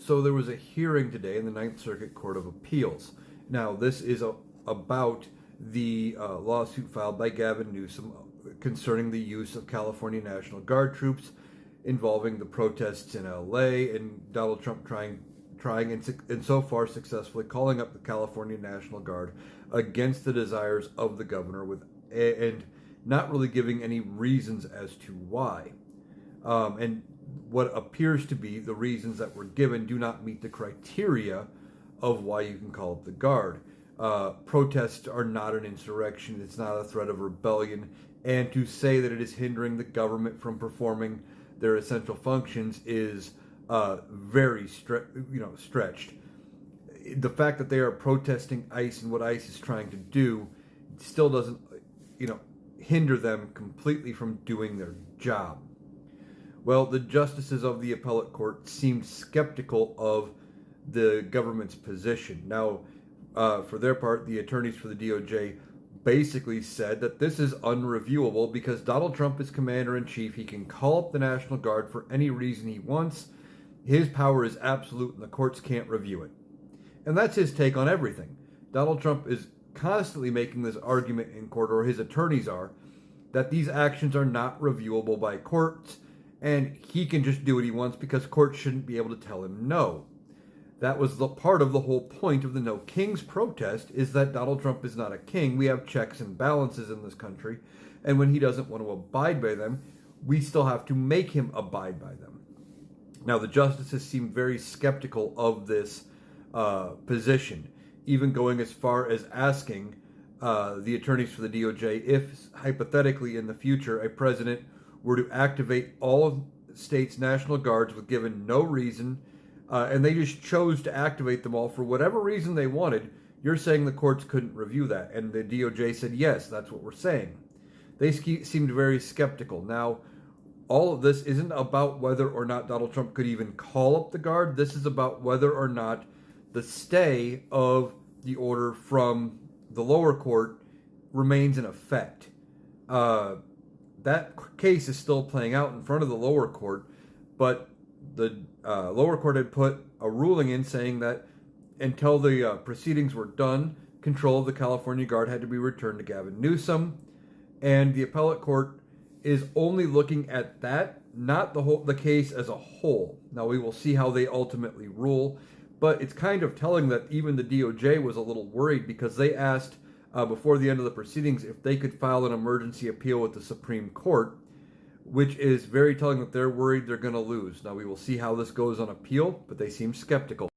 So there was a hearing today in the Ninth Circuit Court of Appeals. Now, this is about the lawsuit filed by Gavin Newsom concerning the use of California National Guard troops involving the protests in LA and Donald Trump trying and so far successfully calling up the California National Guard against the desires of the governor and not really giving any reasons as to why. And what appears to be the reasons that were given do not meet the criteria of why you can call up the Guard. Protests are not an insurrection. It's not a threat of rebellion. And to say that it is hindering the government from performing their essential functions is very stretched. The fact that they are protesting ICE and what ICE is trying to do still doesn't, hinder them completely from doing their job. Well, the justices of the appellate court seemed skeptical of the government's position. Now, for their part, the attorneys for the DOJ basically said that this is unreviewable because Donald Trump is commander-in-chief. He can call up the National Guard for any reason he wants. His power is absolute and the courts can't review it. And that's his take on everything. Donald Trump is constantly making this argument in court, or his attorneys are, that these actions are not reviewable by courts and he can just do what he wants because courts shouldn't be able to tell him no. That was the part of the whole point of the No Kings protest, is that Donald Trump is not a king. We have checks and balances in this country, and when he doesn't want to abide by them, we still have to make him abide by them. Now, the justices seemed very skeptical of this position, even going as far as asking the attorneys for the DOJ if, hypothetically, in the future, a president were to activate all of states' National Guards with given no reason, and they just chose to activate them all for whatever reason they wanted, you're saying the courts couldn't review that. And the DOJ said, yes, that's what we're saying. They seemed very skeptical. Now, all of this isn't about whether or not Donald Trump could even call up the Guard. This is about whether or not the stay of the order from the lower court remains in effect. That case is still playing out in front of the lower court, but the lower court had put a ruling in saying that until the proceedings were done, control of the California Guard had to be returned to Gavin Newsom, and the appellate court is only looking at that, not the case as a whole. Now, we will see how they ultimately rule, but it's kind of telling that even the DOJ was a little worried because they asked before the end of the proceedings if they could file an emergency appeal with the Supreme Court, which is very telling that they're worried they're going to lose. Now, we will see how this goes on appeal, but they seem skeptical.